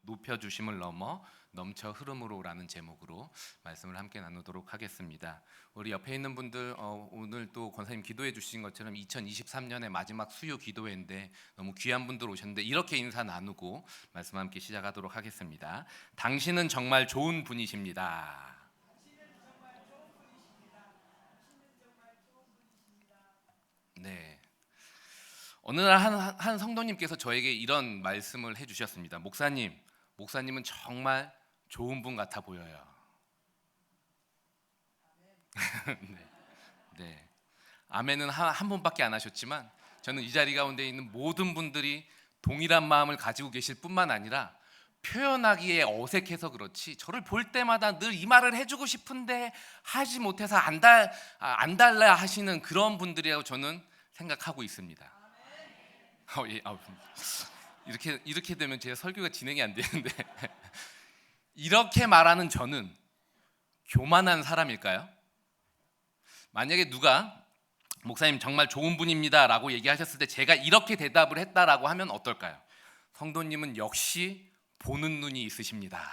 높여주심을 넘어 넘쳐 흐름으로라는 제목으로 말씀을 함께 나누도록 하겠습니다. 우리 옆에 있는 분들 오늘 또 권사님 기도해 주신 것처럼 2023년의 마지막 수요 기도회인데 너무 귀한 분들 오셨는데 이렇게 인사 나누고 말씀 함께 시작하도록 하겠습니다. 당신은 정말 좋은 분이십니다. 네. 어느 날 한 성도님께서 저에게 이런 말씀을 해주셨습니다. 목사님은 정말 좋은 분 같아 보여요. 네. 네. 아멘은 한 번밖에 안 하셨지만 저는 이 자리 가운데 있는 모든 분들이 동일한 마음을 가지고 계실 뿐만 아니라 표현하기에 어색해서 그렇지 저를 볼 때마다 늘 이 말을 해주고 싶은데 하지 못해서 안 달라 하시는 그런 분들이라고 저는 생각하고 있습니다. 예, 이렇게 되면 제 설교가 진행이 안 되는데 이렇게 말하는 저는 교만한 사람일까요? 만약에 누가 목사님 정말 좋은 분입니다 라고 얘기하셨을 때 제가 이렇게 대답을 했다라고 하면 어떨까요? 성도님은 역시 보는 눈이 있으십니다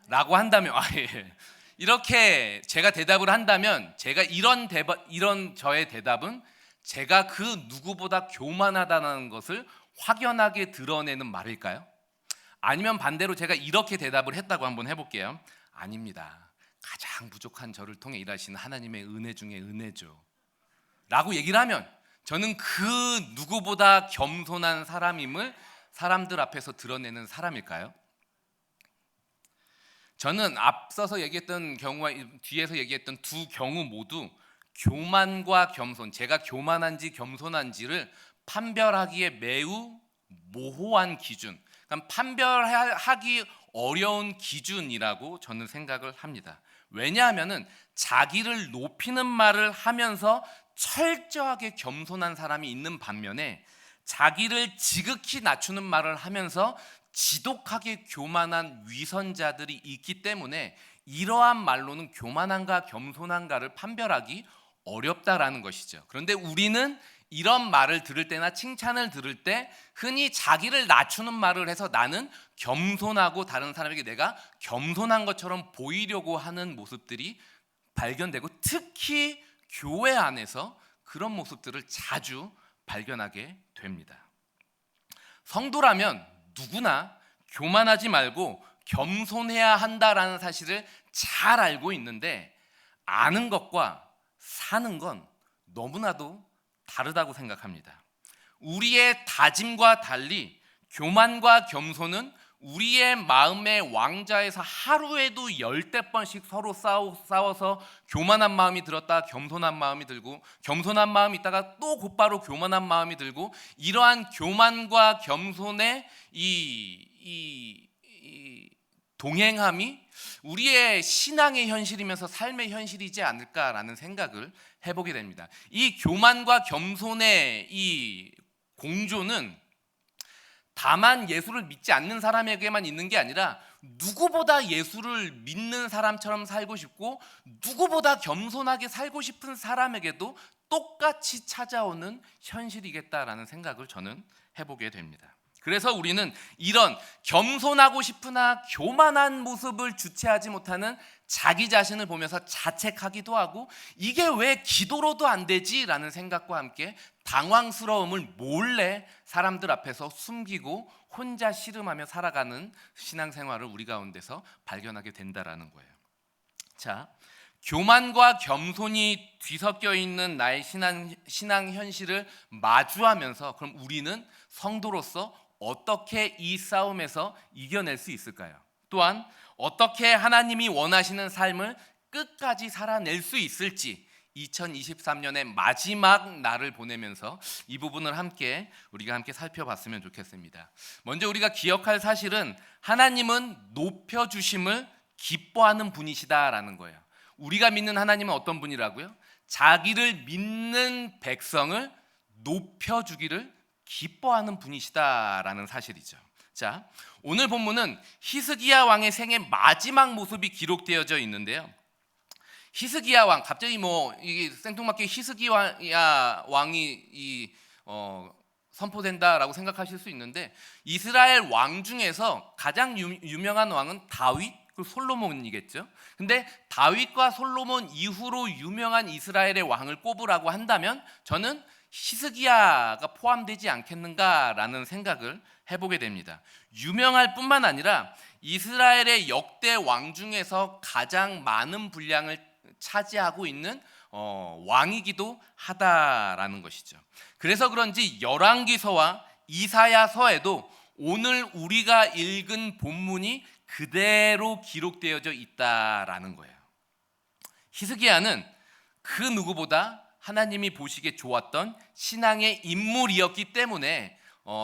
라고 한다면 예. 이렇게 제가 대답을 한다면 제가 이런 저의 대답은 제가 그 누구보다 교만하다는 것을 확연하게 드러내는 말일까요? 아니면 반대로 제가 이렇게 대답을 했다고 한번 해볼게요. 아닙니다. 가장 부족한 저를 통해 일하시는 하나님의 은혜 중에 은혜죠 라고 얘기를 하면 저는 그 누구보다 겸손한 사람임을 사람들 앞에서 드러내는 사람일까요? 저는 앞서서 얘기했던 경우와 뒤에서 얘기했던 두 경우 모두 교만과 겸손, 제가 교만한지 겸손한지를 판별하기에 매우 모호한 기준, 그러니까 판별하기 어려운 기준이라고 저는 생각을 합니다. 왜냐하면 자기를 높이는 말을 하면서 철저하게 겸손한 사람이 있는 반면에 자기를 지극히 낮추는 말을 하면서 지독하게 교만한 위선자들이 있기 때문에 이러한 말로는 교만한가 겸손한가를 판별하기 어렵다라는 것이죠. 그런데 우리는 이런 말을 들을 때나 칭찬을 들을 때 흔히 자기를 낮추는 말을 해서 나는 겸손하고 다른 사람에게 내가 겸손한 것처럼 보이려고 하는 모습들이 발견되고 특히 교회 안에서 그런 모습들을 자주 발견하게 됩니다. 성도라면 누구나 교만하지 말고 겸손해야 한다라는 사실을 잘 알고 있는데 아는 것과 사는 건 너무나도 다르다고 생각합니다. 우리의 다짐과 달리 교만과 겸손은 우리의 마음의 왕좌에서 하루에도 10번씩 서로 싸워서 교만한 마음이 들었다 겸손한 마음이 들고 겸손한 마음이 있다가 또 곧바로 교만한 마음이 들고 이러한 교만과 겸손의 이 동행함이 우리의 신앙의 현실이면서 삶의 현실이지 않을까라는 생각을 해보게 됩니다. 이 교만과 겸손의 이 공조는 다만 예수를 믿지 않는 사람에게만 있는 게 아니라 누구보다 예수를 믿는 사람처럼 살고 싶고 누구보다 겸손하게 살고 싶은 사람에게도 똑같이 찾아오는 현실이겠다라는 생각을 저는 해보게 됩니다. 그래서 우리는 이런 겸손하고 싶으나 교만한 모습을 주체하지 못하는 자기 자신을 보면서 자책하기도 하고 이게 왜 기도로도 안 되지? 라는 생각과 함께 당황스러움을 몰래 사람들 앞에서 숨기고 혼자 씨름하며 살아가는 신앙생활을 우리 가운데서 발견하게 된다라는 거예요. 자, 교만과 겸손이 뒤섞여 있는 나의 신앙 현실을 마주하면서 그럼 우리는 성도로서 어떻게 이 싸움에서 이겨낼 수 있을까요? 또한 어떻게 하나님이 원하시는 삶을 끝까지 살아낼 수 있을지 2023년의 마지막 날을 보내면서 이 부분을 우리가 함께 살펴봤으면 좋겠습니다. 먼저 우리가 기억할 사실은 하나님은 높여주심을 기뻐하는 분이시다라는 거예요. 우리가 믿는 하나님은 어떤 분이라고요? 자기를 믿는 백성을 높여주기를 기뻐하는 분이시다라는 사실이죠. 자, 오늘 본문은 히스기야 왕의 생애 마지막 모습이 기록되어져 있는데요. 히스기야 왕, 갑자기 이게 생뚱맞게 히스기야 왕이 선포된다라고 생각하실 수 있는데, 이스라엘 왕 중에서 가장 유명한 왕은 다윗 그리고 솔로몬이겠죠. 근데 다윗과 솔로몬 이후로 유명한 이스라엘의 왕을 꼽으라고 한다면 저는 히스기야가 포함되지 않겠는가라는 생각을 해보게 됩니다. 유명할 뿐만 아니라 이스라엘의 역대 왕 중에서 가장 많은 분량을 차지하고 있는 왕이기도 하다라는 것이죠. 그래서 그런지 열왕기서와 이사야서에도 오늘 우리가 읽은 본문이 그대로 기록되어져 있다라는 거예요. 히스기야는 그 누구보다 하나님이 보시기에 좋았던 신앙의 인물이었기 때문에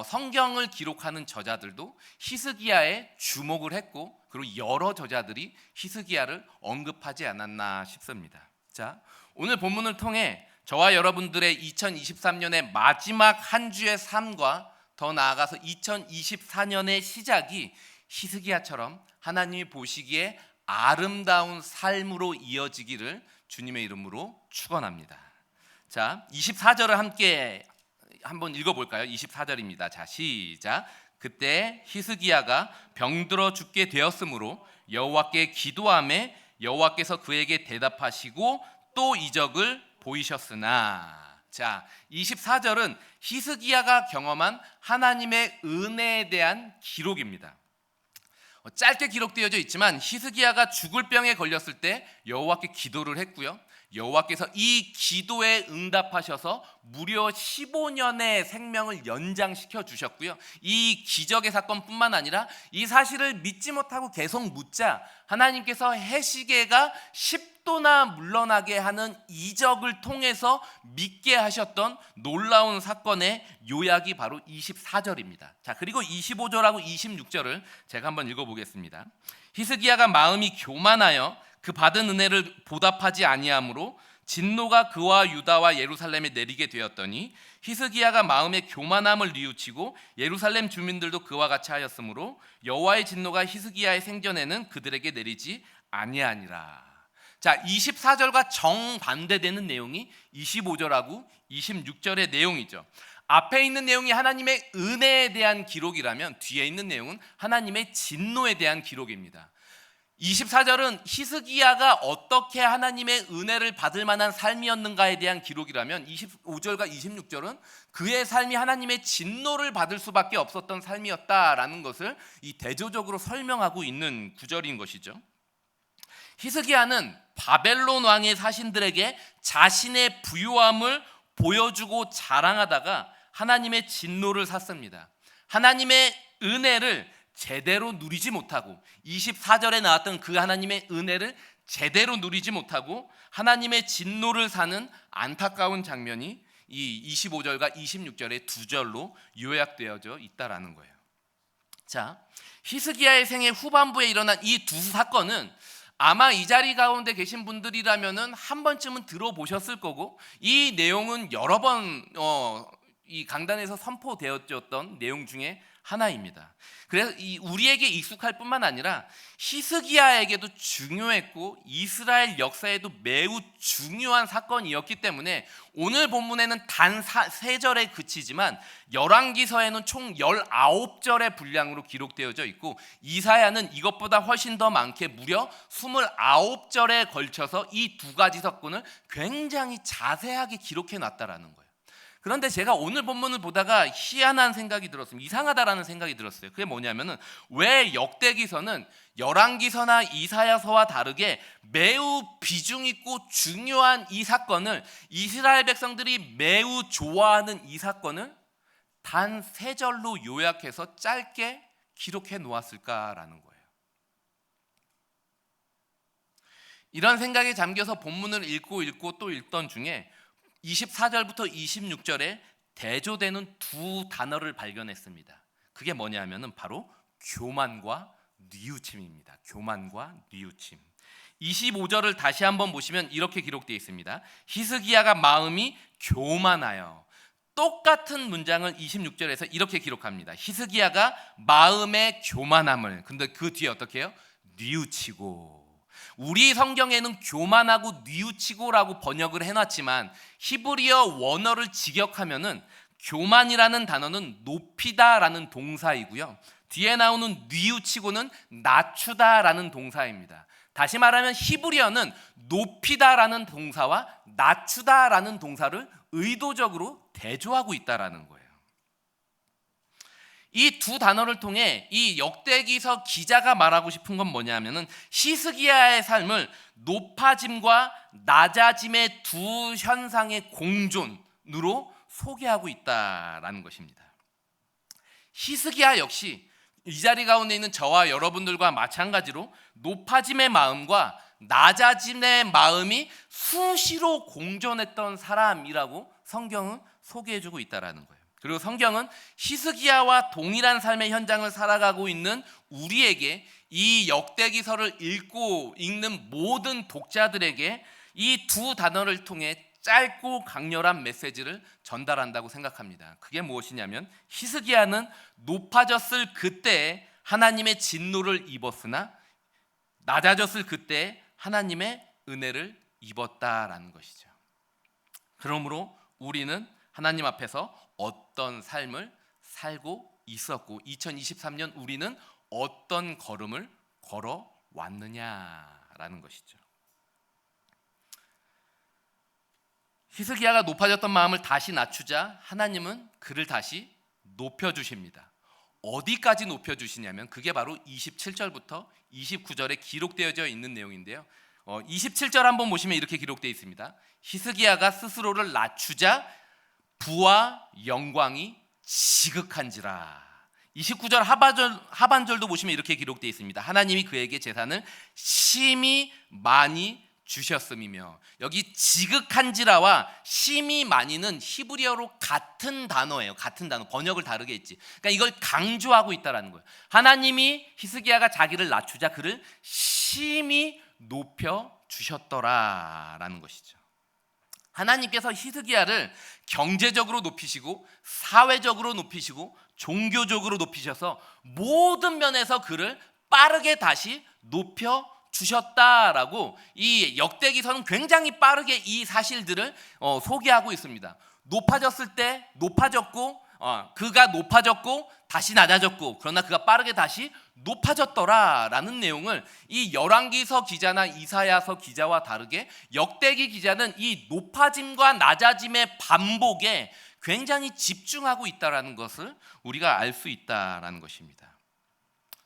성경을 기록하는 저자들도 히스기야에 주목을 했고, 그리고 여러 저자들이 히스기야를 언급하지 않았나 싶습니다. 자, 오늘 본문을 통해 저와 여러분들의 2023년의 마지막 한 주의 삶과 더 나아가서 2024년의 시작이 히스기야처럼 하나님이 보시기에 아름다운 삶으로 이어지기를 주님의 이름으로 축원합니다. 자, 24절을 함께 한번 읽어볼까요? 24절입니다. 자, 시작. 그때 히스기야가 병들어 죽게 되었으므로 여호와께 기도하매 여호와께서 그에게 대답하시고 또 이적을 보이셨으나. 자, 24절은 히스기야가 경험한 하나님의 은혜에 대한 기록입니다. 짧게 기록되어져 있지만 히스기야가 죽을 병에 걸렸을 때 여호와께 기도를 했고요. 여호와께서 이 기도에 응답하셔서 무려 15년의 생명을 연장시켜 주셨고요. 이 기적의 사건뿐만 아니라 이 사실을 믿지 못하고 계속 묻자 하나님께서 해시계가 10도나 물러나게 하는 이적을 통해서 믿게 하셨던 놀라운 사건의 요약이 바로 24절입니다. 자, 그리고 25절하고 26절을 제가 한번 읽어보겠습니다. 히스기야가 마음이 교만하여 그 받은 은혜를 보답하지 아니하므로 진노가 그와 유다와 예루살렘에 내리게 되었더니 히스기야가 마음의 교만함을 뉘우치고 예루살렘 주민들도 그와 같이 하였으므로 여호와의 진노가 히스기야의 생전에는 그들에게 내리지 아니하니라. 자, 24절과 정반대되는 내용이 25절하고 26절의 내용이죠. 앞에 있는 내용이 하나님의 은혜에 대한 기록이라면 뒤에 있는 내용은 하나님의 진노에 대한 기록입니다. 24절은 히스기야가 어떻게 하나님의 은혜를 받을 만한 삶이었는가에 대한 기록이라면 25절과 26절은 그의 삶이 하나님의 진노를 받을 수밖에 없었던 삶이었다라는 것을 이 대조적으로 설명하고 있는 구절인 것이죠. 히스기야는 바벨론 왕의 사신들에게 자신의 부유함을 보여주고 자랑하다가 하나님의 진노를 샀습니다. 하나님의 은혜를 제대로 누리지 못하고 24절에 나왔던 그 하나님의 은혜를 제대로 누리지 못하고 하나님의 진노를 사는 안타까운 장면이 이 25절과 26절의 두 절로 요약되어져 있다라는 거예요. 자, 히스기야의 생애 후반부에 일어난 이 두 사건은 아마 이 자리 가운데 계신 분들이라면은 한 번쯤은 들어보셨을 거고, 이 내용은 여러 번 이 강단에서 선포되었던 내용 중에 하나입니다. 그래서 우리에게 익숙할 뿐만 아니라 히스기야에게도 중요했고 이스라엘 역사에도 매우 중요한 사건이었기 때문에 오늘 본문에는 단 3절에 그치지만 열왕기서에는 총 19절의 분량으로 기록되어져 있고 이사야는 이것보다 훨씬 더 많게 무려 29절에 걸쳐서 이 두 가지 사건을 굉장히 자세하게 기록해 놨다라는 거예요. 그런데 제가 오늘 본문을 보다가 희한한 생각이 들었습니다. 이상하다라는 생각이 들었어요. 그게 뭐냐면은 왜 역대기서는 열왕기서나 이사야서와 다르게 매우 비중 있고 중요한 이 사건을 이스라엘 백성들이 매우 좋아하는 이 사건을 단 3절로 요약해서 짧게 기록해 놓았을까라는 거예요. 이런 생각에 잠겨서 본문을 읽고 또 읽던 중에 24절부터 26절에 대조되는 두 단어를 발견했습니다. 그게 뭐냐면은 바로 교만과 뉘우침입니다. 교만과 뉘우침. 25절을 다시 한번 보시면 이렇게 기록되어 있습니다. 히스기야가 마음이 교만하여. 똑같은 문장을 26절에서 이렇게 기록합니다. 히스기야가 마음의 교만함을. 근데 그 뒤에 어떻게 해요? 뉘우치고. 우리 성경에는 교만하고 뉘우치고라고 번역을 해놨지만 히브리어 원어를 직역하면은 교만이라는 단어는 높이다라는 동사이고요. 뒤에 나오는 뉘우치고는 낮추다라는 동사입니다. 다시 말하면 히브리어는 높이다라는 동사와 낮추다라는 동사를 의도적으로 대조하고 있다라는 거예요. 이 두 단어를 통해 이 역대기서 기자가 말하고 싶은 건 뭐냐면은 히스기야의 삶을 높아짐과 낮아짐의 두 현상의 공존으로 소개하고 있다라는 것입니다. 히스기야 역시 이 자리 가운데 있는 저와 여러분들과 마찬가지로 높아짐의 마음과 낮아짐의 마음이 수시로 공존했던 사람이라고 성경은 소개해주고 있다라는 거예요. 그리고 성경은 히스기야와 동일한 삶의 현장을 살아가고 있는 우리에게 이 역대기서를 읽는 모든 독자들에게 이 두 단어를 통해 짧고 강렬한 메시지를 전달한다고 생각합니다. 그게 무엇이냐면 히스기야는 높아졌을 그때 하나님의 진노를 입었으나 낮아졌을 그때 하나님의 은혜를 입었다라는 것이죠. 그러므로 우리는 하나님 앞에서 어떤 삶을 살고 있었고 2023년 우리는 어떤 걸음을 걸어왔느냐라는 것이죠. 히스기야가 높아졌던 마음을 다시 낮추자 하나님은 그를 다시 높여주십니다. 어디까지 높여주시냐면 그게 바로 27절부터 29절에 기록되어져 있는 내용인데요. 27절 한번 보시면 이렇게 기록되어 있습니다. 히스기야가 스스로를 낮추자 부와 영광이 지극한지라. 29절 하반절도 보시면 이렇게 기록되어 있습니다. 하나님이 그에게 재산을 심히 많이 주셨음이며, 여기 지극한지라와 심히 많이는 히브리어로 같은 단어예요. 같은 단어, 번역을 다르게 했지. 그러니까 이걸 강조하고 있다라는 거예요. 하나님이 히스기야가 자기를 낮추자 그를 심히 높여 주셨더라라는 것이죠. 하나님께서 히스기야를 경제적으로 높이시고 사회적으로 높이시고 종교적으로 높이셔서 모든 면에서 그를 빠르게 다시 높여 주셨다라고 이 역대기서는 굉장히 빠르게 이 사실들을 소개하고 있습니다. 높아졌을 때 높아졌고 그가 높아졌고 다시 낮아졌고 그러나 그가 빠르게 다시 높아졌더라라는 내용을 이 열왕기서 기자나 이사야서 기자와 다르게 역대기 기자는 이 높아짐과 낮아짐의 반복에 굉장히 집중하고 있다라는 것을 우리가 알 수 있다라는 것입니다.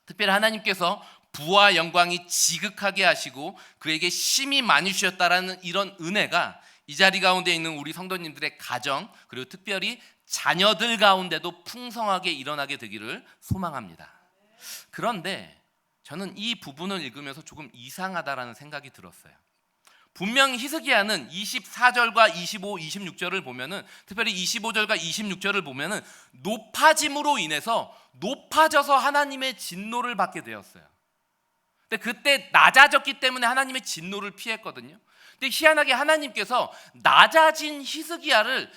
특별히 하나님께서 부와 영광이 지극하게 하시고 그에게 심히 많이 주셨다라는 이런 은혜가 이 자리 가운데 있는 우리 성도님들의 가정 그리고 특별히 자녀들 가운데도 풍성하게 일어나게 되기를 소망합니다. 그런데 저는 이 부분을 읽으면서 조금 이상하다라는 생각이 들었어요. 분명 히스기야는 24절과 25, 26절을 보면은 특별히 25절과 26절을 보면은 높아짐으로 인해서 높아져서 하나님의 진노를 받게 되었어요. 근데 그때 낮아졌기 때문에 하나님의 진노를 피했거든요. 근데 희한하게 하나님께서 낮아진 히스기야를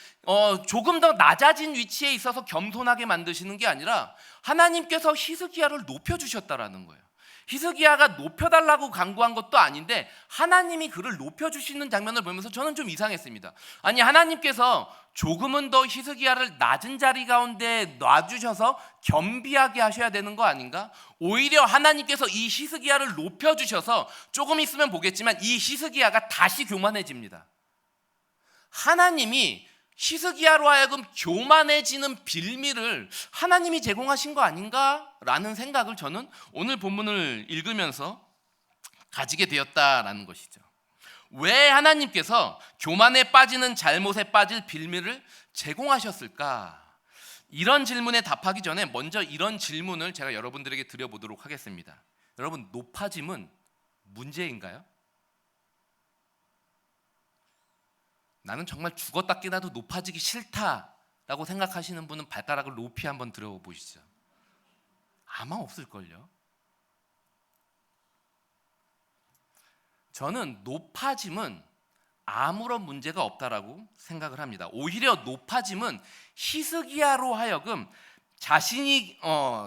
조금 더 낮아진 위치에 있어서 겸손하게 만드시는 게 아니라 하나님께서 히스기야를 높여주셨다라는 거예요. 히스기야가 높여달라고 간구한 것도 아닌데 하나님이 그를 높여주시는 장면을 보면서 저는 좀 이상했습니다. 아니 하나님께서 조금은 더 히스기야를 낮은 자리 가운데 놔주셔서 겸비하게 하셔야 되는 거 아닌가? 오히려 하나님께서 이 히스기야를 높여주셔서 조금 있으면 보겠지만 이 히스기야가 다시 교만해집니다. 하나님이 히스기야로 하여금 교만해지는 빌미를 하나님이 제공하신 거 아닌가라는 생각을 저는 오늘 본문을 읽으면서 가지게 되었다라는 것이죠. 왜 하나님께서 교만에 빠지는 잘못에 빠질 빌미를 제공하셨을까? 이런 질문에 답하기 전에 먼저 이런 질문을 제가 여러분들에게 드려보도록 하겠습니다. 여러분, 높아짐은 문제인가요? 나는 정말 죽었다 깨나도 높아지기 싫다라고 생각하시는 분은 발가락을 높이 한번 들어보시죠. 아마 없을걸요. 저는 높아짐은 아무런 문제가 없다라고 생각을 합니다. 오히려 높아짐은 히스기야로 하여금 자신이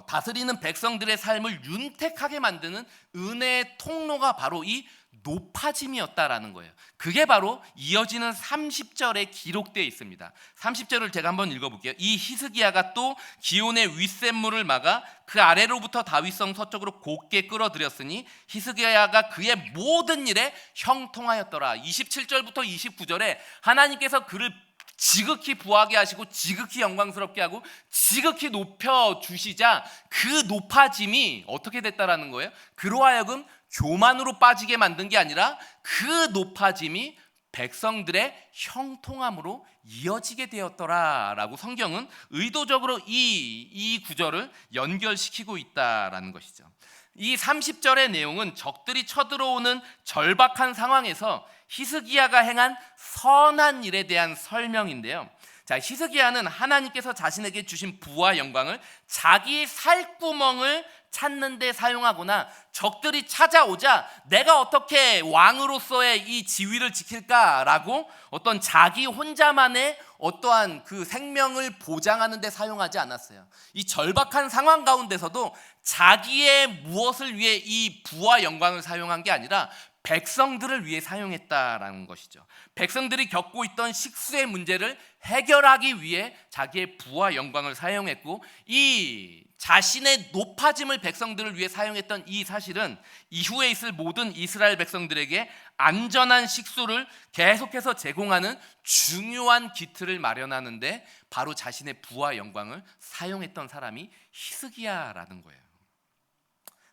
다스리는 백성들의 삶을 윤택하게 만드는 은혜의 통로가 바로 이 높아짐이었다라는 거예요. 그게 바로 이어지는 30절에 기록되어 있습니다. 30절을 제가 한번 읽어볼게요. 이 히스기야가 또 기온의 윗샘물을 막아 그 아래로부터 다윗성 서쪽으로 곧게 끌어들였으니 히스기야가 그의 모든 일에 형통하였더라. 27절부터 29절에 하나님께서 그를 지극히 부하게 하시고 지극히 영광스럽게 하고 지극히 높여주시자 그 높아짐이 어떻게 됐다라는 거예요? 그로 하여금 교만으로 빠지게 만든 게 아니라 그 높아짐이 백성들의 형통함으로 이어지게 되었더라라고 성경은 의도적으로 이 구절을 연결시키고 있다라는 것이죠. 이 30절의 내용은 적들이 쳐들어오는 절박한 상황에서 히스기야가 행한 선한 일에 대한 설명인데요. 자, 히스기야는 하나님께서 자신에게 주신 부와 영광을 자기 살구멍을 찾는 데 사용하거나 적들이 찾아오자 내가 어떻게 왕으로서의 이 지위를 지킬까라고 어떤 자기 혼자만의 어떠한 그 생명을 보장하는 데 사용하지 않았어요. 이 절박한 상황 가운데서도 자기의 무엇을 위해 이 부와 영광을 사용한 게 아니라 백성들을 위해 사용했다라는 것이죠. 백성들이 겪고 있던 식수의 문제를 해결하기 위해 자기의 부와 영광을 사용했고, 이 자신의 높아짐을 백성들을 위해 사용했던 이 사실은 이후에 있을 모든 이스라엘 백성들에게 안전한 식수를 계속해서 제공하는 중요한 기틀을 마련하는데 바로 자신의 부와 영광을 사용했던 사람이 히스기야라는 거예요.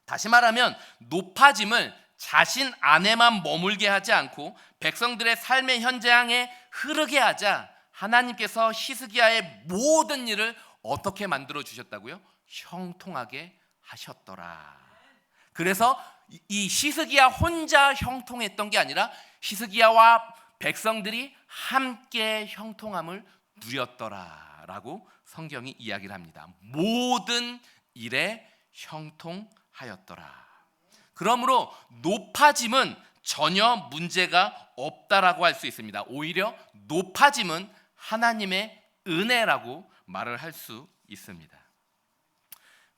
다시 말하면 높아짐을 자신 안에만 머물게 하지 않고 백성들의 삶의 현장에 흐르게 하자 하나님께서 히스기야의 모든 일을 어떻게 만들어 주셨다고요? 형통하게 하셨더라. 그래서 이 히스기야 혼자 형통했던 게 아니라 히스기야와 백성들이 함께 형통함을 누렸더라라고 성경이 이야기를 합니다. 모든 일에 형통하였더라. 그러므로 높아짐은 전혀 문제가 없다라고 할 수 있습니다. 오히려 높아짐은 하나님의 은혜라고 말을 할 수 있습니다.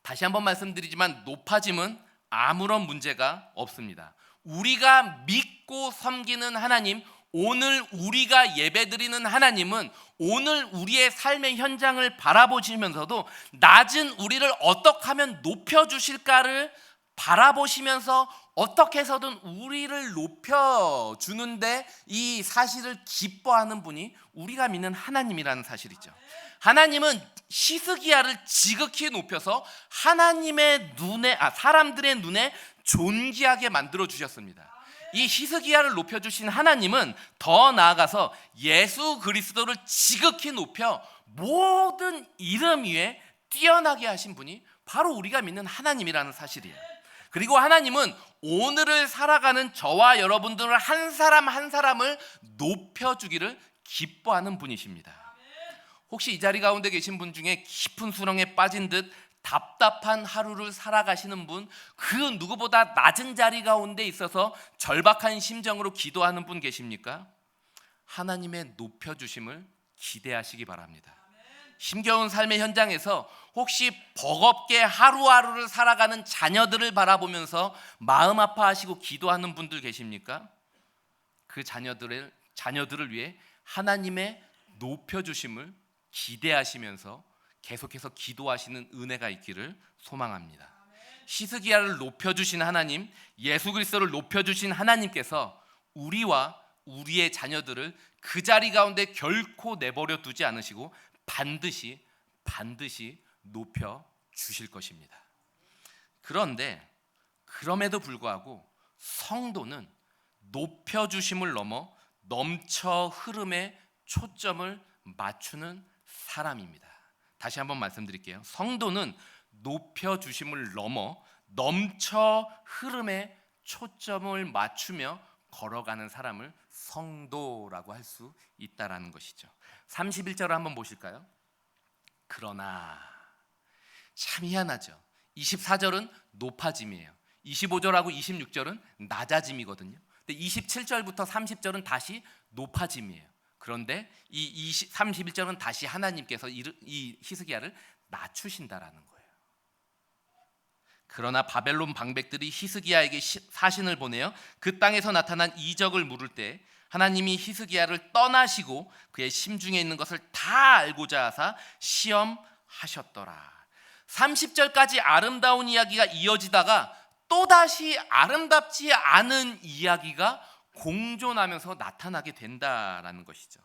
다시 한번 말씀드리지만 높아짐은 아무런 문제가 없습니다. 우리가 믿고 섬기는 하나님, 오늘 우리가 예배드리는 하나님은 오늘 우리의 삶의 현장을 바라보시면서도 낮은 우리를 어떻게 하면 높여주실까를 바라보시면서 어떻게 해서든 우리를 높여주는데 이 사실을 기뻐하는 분이 우리가 믿는 하나님이라는 사실이죠. 하나님은 히스기야를 지극히 높여서 하나님의 눈에, 사람들의 눈에 존귀하게 만들어 주셨습니다. 이 히스기야를 높여주신 하나님은 더 나아가서 예수 그리스도를 지극히 높여 모든 이름 위에 뛰어나게 하신 분이 바로 우리가 믿는 하나님이라는 사실이에요. 그리고 하나님은 오늘을 살아가는 저와 여러분들을 한 사람 한 사람을 높여주기를 기뻐하는 분이십니다. 혹시 이 자리 가운데 계신 분 중에 깊은 수렁에 빠진 듯 답답한 하루를 살아가시는 분, 그 누구보다 낮은 자리 가운데 있어서 절박한 심정으로 기도하는 분 계십니까? 하나님의 높여주심을 기대하시기 바랍니다. 힘겨운 삶의 현장에서 혹시 버겁게 하루하루를 살아가는 자녀들을 바라보면서 마음 아파하시고 기도하는 분들 계십니까? 그 자녀들을 위해 하나님의 높여주심을 기대하시면서 계속해서 기도하시는 은혜가 있기를 소망합니다. 히스기야를 높여주신 하나님, 예수 그리스도를 높여주신 하나님께서 우리와 우리의 자녀들을 그 자리 가운데 결코 내버려 두지 않으시고 반드시 높여 주실 것입니다. 그런데 그럼에도 불구하고 성도는 높여주심을 넘어 넘쳐 흐름에 초점을 맞추는 사람입니다. 다시 한번 말씀드릴게요. 성도는 높여주심을 넘어 넘쳐 흐름에 초점을 맞추며 걸어가는 사람을 성도라고 할 수 있다라는 것이죠. 31절을 한번 보실까요? 그러나 참 희한하죠. 24절은 높아짐이에요. 25절하고 26절은 낮아짐이거든요. 근데 27절부터 30절은 다시 높아짐이에요. 그런데 이 31절은 다시 하나님께서 이 히스기야를 낮추신다라는 거예요. 그러나 바벨론 방백들이 히스기야에게 사신을 보내어 그 땅에서 나타난 이적을 물을 때 하나님이 히스기야를 떠나시고 그의 심중에 있는 것을 다 알고자 하사 시험하셨더라. 30절까지 아름다운 이야기가 이어지다가 또다시 아름답지 않은 이야기가 공존하면서 나타나게 된다라는 것이죠.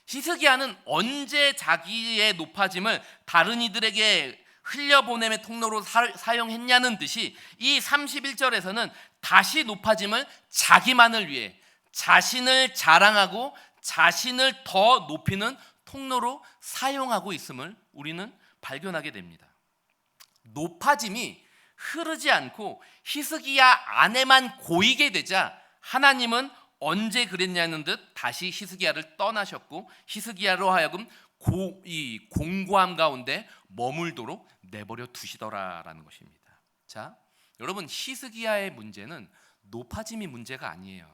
히스기야는 언제 자기의 높아짐을 다른 이들에게 흘려보냄의 통로로 사용했냐는 듯이 이 31절에서는 다시 높아짐을 자기만을 위해 자신을 자랑하고 자신을 더 높이는 통로로 사용하고 있음을 우리는 발견하게 됩니다. 높아짐이 흐르지 않고 히스기야 안에만 고이게 되자 하나님은 언제 그랬냐는 듯 다시 히스기야를 떠나셨고 히스기야로 하여금 이 공고함 가운데 머물도록 내버려 두시더라라는 것입니다. 자, 여러분, 히스기야의 문제는 높아짐이 문제가 아니에요.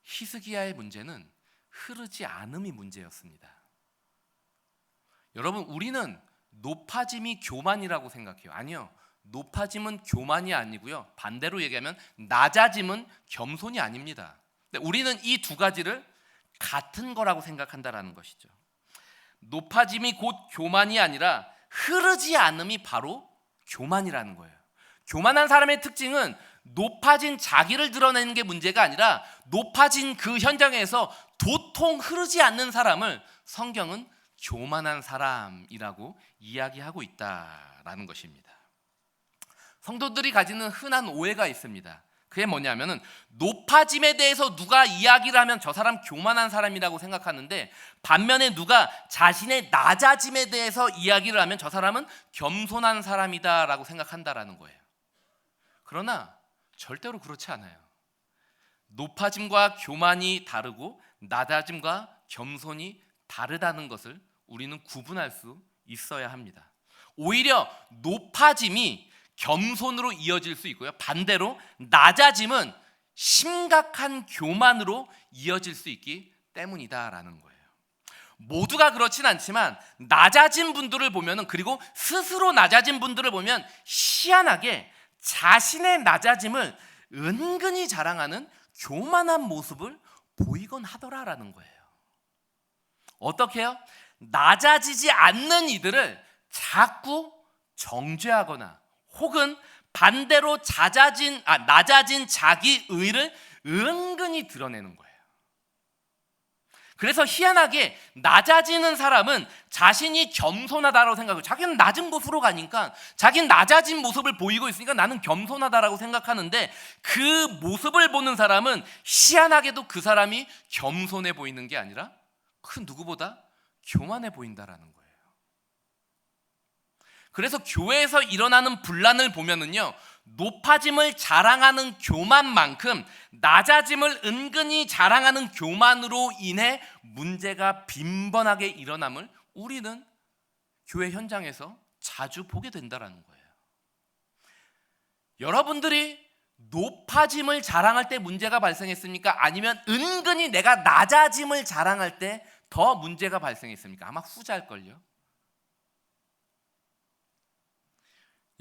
히스기야의 문제는 흐르지 않음이 문제였습니다. 여러분, 우리는 높아짐이 교만이라고 생각해요. 아니요, 높아짐은 교만이 아니고요, 반대로 얘기하면 낮아짐은 겸손이 아닙니다. 우리는 이 두 가지를 같은 거라고 생각한다라는 것이죠. 높아짐이 곧 교만이 아니라 흐르지 않음이 바로 교만이라는 거예요. 교만한 사람의 특징은 높아진 자기를 드러내는 게 문제가 아니라 높아진 그 현장에서 도통 흐르지 않는 사람을 성경은 교만한 사람이라고 이야기하고 있다라는 것입니다. 성도들이 가지는 흔한 오해가 있습니다. 그게 뭐냐면은 높아짐에 대해서 누가 이야기를 하면 저 사람 교만한 사람이라고 생각하는데, 반면에 누가 자신의 낮아짐에 대해서 이야기를 하면 저 사람은 겸손한 사람이다라고 생각한다라는 거예요. 그러나 절대로 그렇지 않아요. 높아짐과 교만이 다르고 낮아짐과 겸손이 다르다는 것을 우리는 구분할 수 있어야 합니다. 오히려 높아짐이 겸손으로 이어질 수 있고요, 반대로 낮아짐은 심각한 교만으로 이어질 수 있기 때문이다라는 거예요. 모두가 그렇진 않지만 낮아진 분들을 보면은, 그리고 스스로 낮아진 분들을 보면 희한하게 자신의 낮아짐을 은근히 자랑하는 교만한 모습을 보이곤 하더라라는 거예요. 어떻게 해요? 낮아지지 않는 이들을 자꾸 정죄하거나 혹은 반대로 낮아진 자기 의를 은근히 드러내는 거예요. 그래서 희한하게 낮아지는 사람은 자신이 겸손하다고 생각하고, 자기는 낮은 곳으로 가니까 자기는 낮아진 모습을 보이고 있으니까 나는 겸손하다라고 생각하는데, 그 모습을 보는 사람은 희한하게도 그 사람이 겸손해 보이는 게 아니라 그 누구보다 교만해 보인다라는 거예요. 그래서 교회에서 일어나는 분란을 보면은요, 높아짐을 자랑하는 교만만큼 낮아짐을 은근히 자랑하는 교만으로 인해 문제가 빈번하게 일어남을 우리는 교회 현장에서 자주 보게 된다라는 거예요. 여러분들이 높아짐을 자랑할 때 문제가 발생했습니까? 아니면 은근히 내가 낮아짐을 자랑할 때 더 문제가 발생했습니까? 아마 후자일걸요.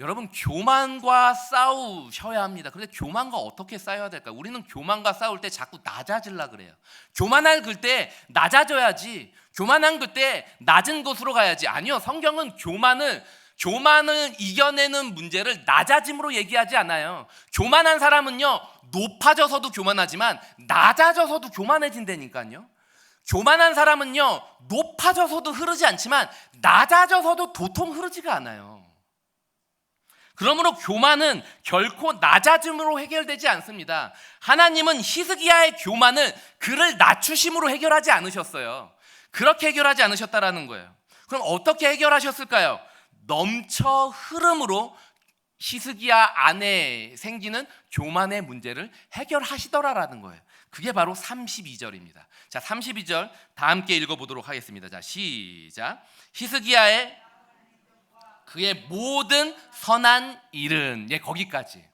여러분, 교만과 싸우셔야 합니다. 그런데 교만과 어떻게 싸워야 될까요? 우리는 교만과 싸울 때 자꾸 낮아지려고 그래요. 교만할 그때 낮아져야지, 교만한 그때 낮은 곳으로 가야지. 아니요, 성경은 교만을 이겨내는 문제를 낮아짐으로 얘기하지 않아요. 교만한 사람은요, 높아져서도 교만하지만 낮아져서도 교만해진다니까요. 교만한 사람은요, 높아져서도 흐르지 않지만 낮아져서도 도통 흐르지가 않아요. 그러므로 교만은 결코 낮아짐으로 해결되지 않습니다. 하나님은 히스기야의 교만을 그를 낮추심으로 해결하지 않으셨어요. 그렇게 해결하지 않으셨다라는 거예요. 그럼 어떻게 해결하셨을까요? 넘쳐 흐름으로 히스기야 안에 생기는 교만의 문제를 해결하시더라라는 거예요. 그게 바로 32절입니다. 자, 32절 다 함께 읽어보도록 하겠습니다. 자, 시작. 히스기야의 그의 모든 선한 일은, 거기까지.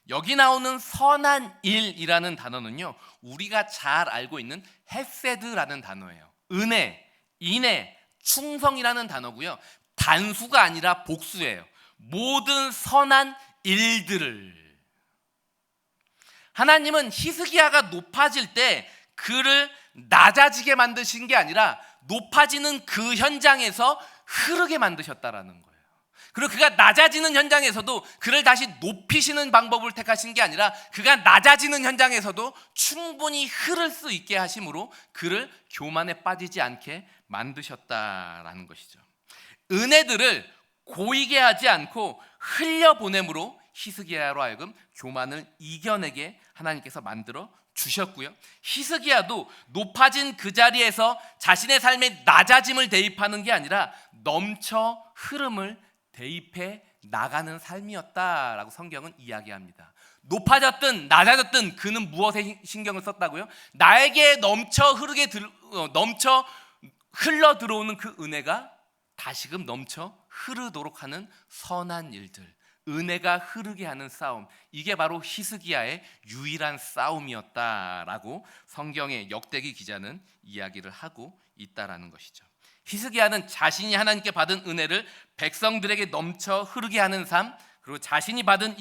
여기 나오는 선한 일이라는 단어는요, 우리가 잘 알고 있는 헤세드라는 단어예요. 은혜, 인애, 충성이라는 단어고요. 단수가 아니라 복수예요. 모든 선한 일들을. 하나님은 히스기야가 높아질 때 그를 낮아지게 만드신 게 아니라 높아지는 그 현장에서 흐르게 만드셨다라는 거예요. 그리고 그가 낮아지는 현장에서도 그를 다시 높이시는 방법을 택하신 게 아니라 그가 낮아지는 현장에서도 충분히 흐를 수 있게 하심으로 그를 교만에 빠지지 않게 만드셨다라는 것이죠. 은혜들을 고이게 하지 않고 흘려보냄으로 히스기야로 하여금 교만을 이겨내게 하나님께서 만들어 주셨고요. 히스기야도 높아진 그 자리에서 자신의 삶에 낮아짐을 대입하는 게 아니라 넘쳐 흐름을 대입해 나가는 삶이었다라고 성경은 이야기합니다. 높아졌든 낮아졌든 그는 무엇에 신경을 썼다고요? 나에게 넘쳐 흘러 들어오는 그 은혜가 다시금 넘쳐 흐르도록 하는 선한 일들, 은혜가 흐르게 하는 싸움, 이게 바로 히스기야의 유일한 싸움이었다라고 성경의 역대기 기자는 이야기를 하고 있다라는 것이죠. 히스기야는 자신이 하나님께 받은 은혜를 백성들에게 넘쳐 흐르게 하는 삶, 그리고 자신이 받은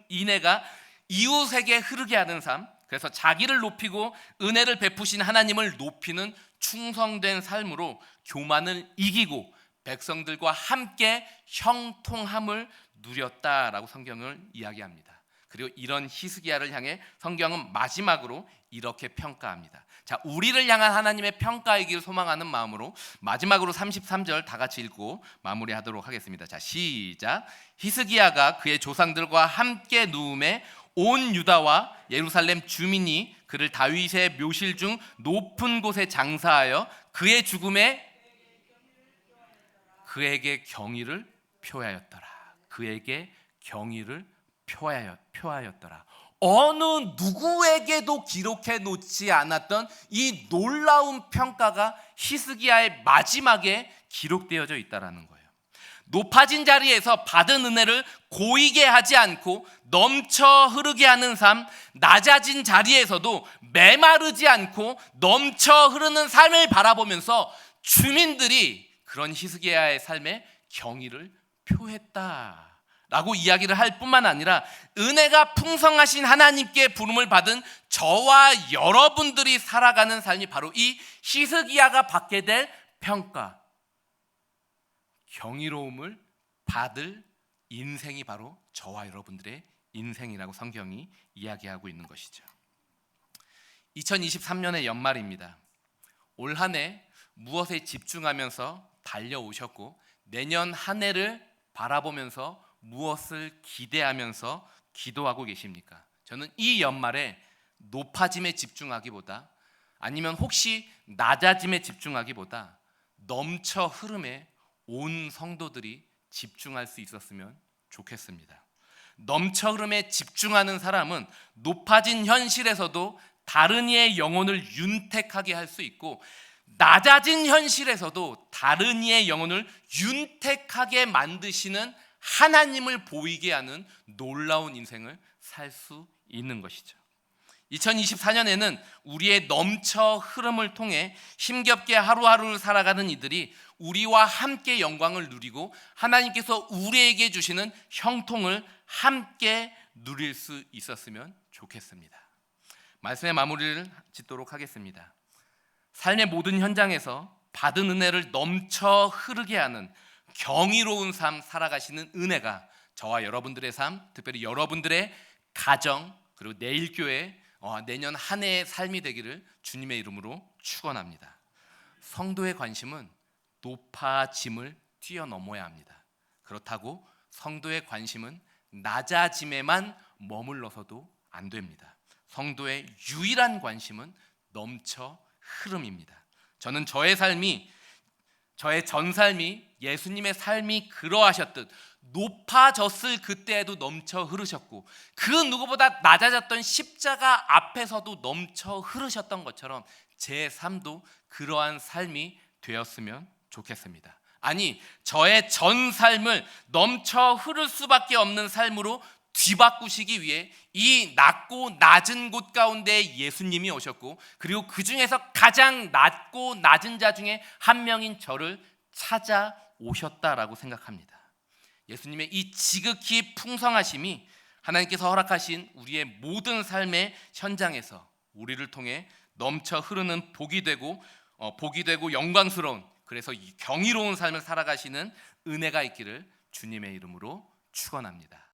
인애가 이웃에게 흐르게 하는 삶, 그래서 자기를 높이고 은혜를 베푸신 하나님을 높이는 충성된 삶으로 교만을 이기고 백성들과 함께 형통함을 누렸다라고 성경을 이야기합니다. 그리고 이런 히스기야를 향해 성경은 마지막으로 이렇게 평가합니다. 자, 우리를 향한 하나님의 평가이길 소망하는 마음으로 마지막으로 33절 다 같이 읽고 마무리하도록 하겠습니다. 자, 시작. 히스기야가 그의 조상들과 함께 누움에 온 유다와 예루살렘 주민이 그를 다윗의 묘실 중 높은 곳에 장사하여 그의 죽음에 그에게 경의를 표하였더라. 그에게 경의를 표하였더라. 어느 누구에게도 기록해 놓지 않았던 이 놀라운 평가가 히스기야의 마지막에 기록되어져 있다라는 거예요. 높아진 자리에서 받은 은혜를 고이게 하지 않고 넘쳐 흐르게 하는 삶, 낮아진 자리에서도 메마르지 않고 넘쳐 흐르는 삶을 바라보면서 주민들이 그런 히스기야의 삶에 경의를 표했다라고 이야기를 할 뿐만 아니라 은혜가 풍성하신 하나님께 부름을 받은 저와 여러분들이 살아가는 삶이 바로 이 히스기야가 받게 될 평가, 경이로움을 받을 인생이 바로 저와 여러분들의 인생이라고 성경이 이야기하고 있는 것이죠. 2023년의 연말입니다. 올 한 해 무엇에 집중하면서 달려오셨고 내년 한 해를 바라보면서 무엇을 기대하면서 기도하고 계십니까? 저는 이 연말에 높아짐에 집중하기보다 아니면 혹시 낮아짐에 집중하기보다 넘쳐 흐름에 온 성도들이 집중할 수 있었으면 좋겠습니다. 넘쳐 흐름에 집중하는 사람은 높아진 현실에서도 다른 이의 영혼을 윤택하게 할 수 있고 낮아진 현실에서도 다른 이의 영혼을 윤택하게 만드시는 하나님을 보이게 하는 놀라운 인생을 살 수 있는 것이죠. 2024년에는 우리의 넘쳐 흐름을 통해 힘겹게 하루하루를 살아가는 이들이 우리와 함께 영광을 누리고 하나님께서 우리에게 주시는 형통을 함께 누릴 수 있었으면 좋겠습니다. 말씀의 마무리를 짓도록 하겠습니다. 삶의 모든 현장에서 받은 은혜를 넘쳐 흐르게 하는 경이로운 삶 살아가시는 은혜가 저와 여러분들의 삶, 특별히 여러분들의 가정 그리고 내일 교회 내년 한 해의 삶이 되기를 주님의 이름으로 축원합니다. 성도의 관심은 높아짐을 뛰어넘어야 합니다. 그렇다고 성도의 관심은 낮아짐에만 머물러서도 안 됩니다. 성도의 유일한 관심은 넘쳐 흐름입니다. 저는 저의 전 삶이 예수님의 삶이 그러하셨듯 높아졌을 그때에도 넘쳐 흐르셨고 그 누구보다 낮아졌던 십자가 앞에서도 넘쳐 흐르셨던 것처럼 제 삶도 그러한 삶이 되었으면 좋겠습니다. 아니, 저의 전 삶을 넘쳐 흐를 수밖에 없는 삶으로 뒤바꾸시기 위해 이 낮고 낮은 곳 가운데 예수님이 오셨고 그리고 그 중에서 가장 낮고 낮은 자 중에 한 명인 저를 찾아오셨다라는 오셨다라고 생각합니다. 예수님의 이 지극히 풍성하심이 하나님께서 허락하신 우리의 모든 삶의 현장에서 우리를 통해 넘쳐 흐르는 복이 되고 영광스러운, 그래서 이 경이로운 삶을 살아가시는 은혜가 있기를 주님의 이름으로 축원합니다.